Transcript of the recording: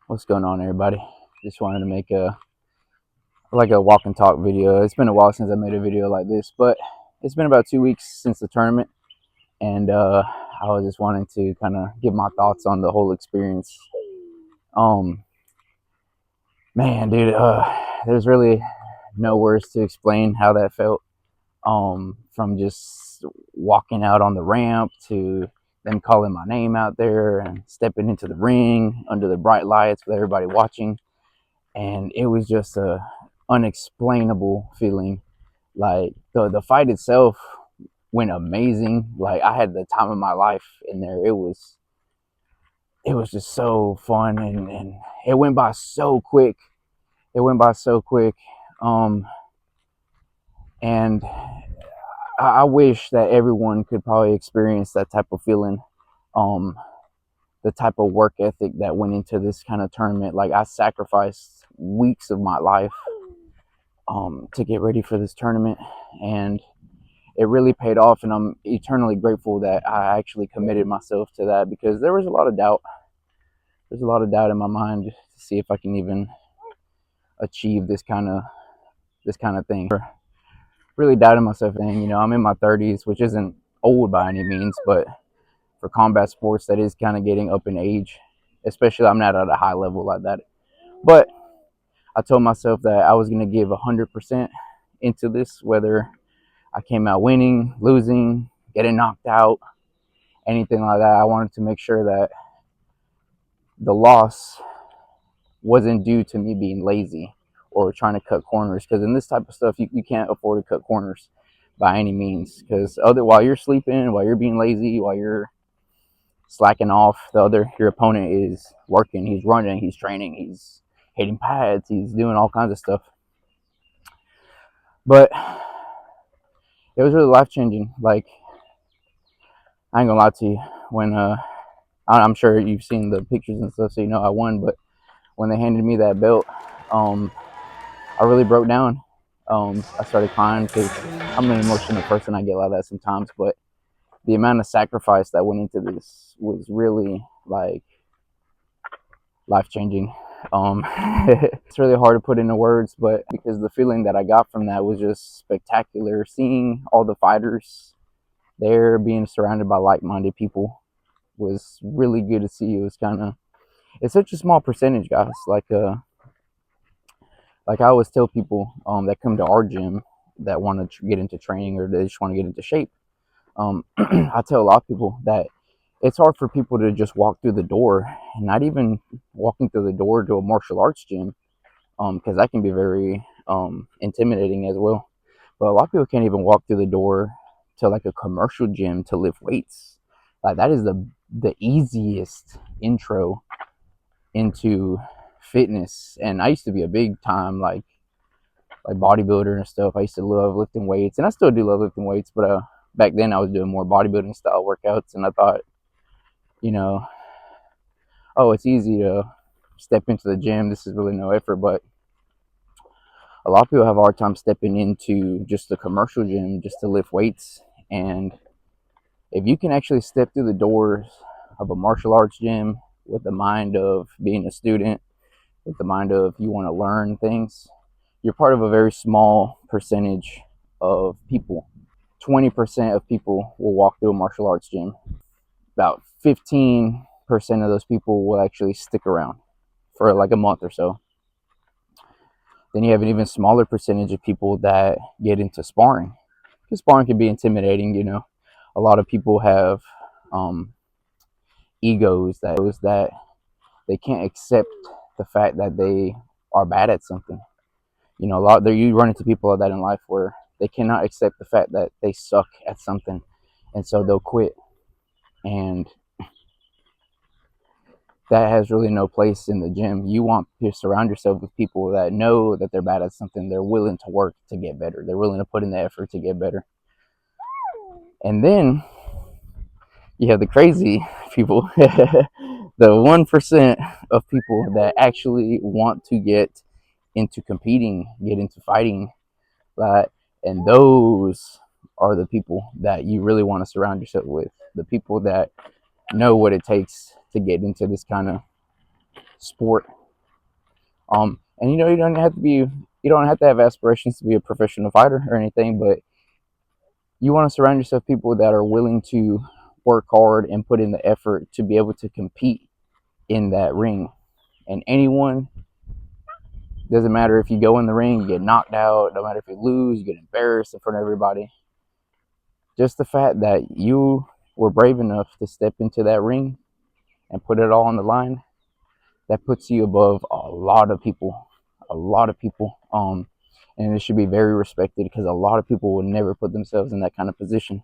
What's going on, everybody? Just wanted to make a walk and talk video. It's been a while since I made a video like this, but it's been about 2 weeks since the tournament, and I was just wanting to kind of give my thoughts on the whole experience. Um, Man, dude, there's really no words to explain how that felt. From just walking out on the ramp to them calling my name out there and stepping into the ring under the bright lights with everybody watching, and it was just a unexplainable feeling. Like the fight itself went amazing. Like I had the time of my life in there. It was just so fun, and it went by so quick. It went by so quick. Um and I wish that everyone could probably experience that type of feeling. Um the type of work ethic that went into this kind of tournament. Like I sacrificed weeks of my life to get ready for this tournament, and it really paid off. And I'm eternally grateful that I actually committed myself to that, because there was a lot of doubt. There's a lot of doubt in my mind to see if I can even achieve this kind of thing. Really doubting myself. And I'm in my 30s, which isn't old by any means, but for combat sports, that is kind of getting up in age. Especially, I'm not at a high level like that. But I told myself that I was going to give 100% into this, whether I came out winning, losing, getting knocked out, anything like that. I wanted to make sure that the loss wasn't due to me being lazy or trying to cut corners. Because in this type of stuff, you can't afford to cut corners by any means. Because while you're sleeping, while you're being lazy, while you're slacking off, your opponent is working. He's running. He's training. He's hitting pads. He's doing all kinds of stuff. But it was really life changing. Like, I ain't gonna lie to you. When I'm sure you've seen the pictures and stuff, so you know I won. But when they handed me that belt, I really broke down. I started crying because I'm an emotional person. I get like that sometimes, but the amount of sacrifice that went into this was really like life changing. It's really hard to put into words, but because the feeling that I got from that was just spectacular. Seeing all the fighters there, being surrounded by like-minded people, was really good to see. It was it's such a small percentage, guys. Like I always tell people that come to our gym that want to get into training, or they just want to get into shape. I tell a lot of people that it's hard for people to just walk through the door, and not even walking through the door to a martial arts gym, because that can be very intimidating as well. But a lot of people can't even walk through the door to like a commercial gym to lift weights. Like that is the easiest intro into fitness. And I used to be a big time like bodybuilder and stuff. I used to love lifting weights, and I still do love lifting weights, but back then I was doing more bodybuilding style workouts, and I thought, you know, oh, it's easy to step into the gym. This is really no effort. But a lot of people have a hard time stepping into just the commercial gym just to lift weights. And if you can actually step through the doors of a martial arts gym with the mind of being a student, with the mind of you want to learn things, you're part of a very small percentage of people. 20% of people will walk through a martial arts gym. About 15% of those people will actually stick around for like a month or so. Then you have an even smaller percentage of people that get into sparring. Because sparring can be intimidating, A lot of people have egos that they can't accept the fact that they are bad at something. A lot there, you run into people like that in life, where they cannot accept the fact that they suck at something, and so they'll quit. And that has really no place in the gym. You want to surround yourself with people that know that they're bad at something. They're willing to work to get better. They're willing to put in the effort to get better. And then you have the crazy people, the 1% of people that actually want to get into competing, get into fighting. And those are the people that you really want to surround yourself with. The people that know what it takes to get into this kind of sport. And you know, you don't have to have aspirations to be a professional fighter or anything, but you want to surround yourself with people that are willing to work hard and put in the effort to be able to compete in that ring. And anyone, doesn't matter if you go in the ring, you get knocked out, no matter if you lose, you get embarrassed in front of everybody. Just the fact that you were brave enough to step into that ring and put it all on the line, that puts you above a lot of people. A lot of people. And it should be very respected because a lot of people will never put themselves in that kind of position.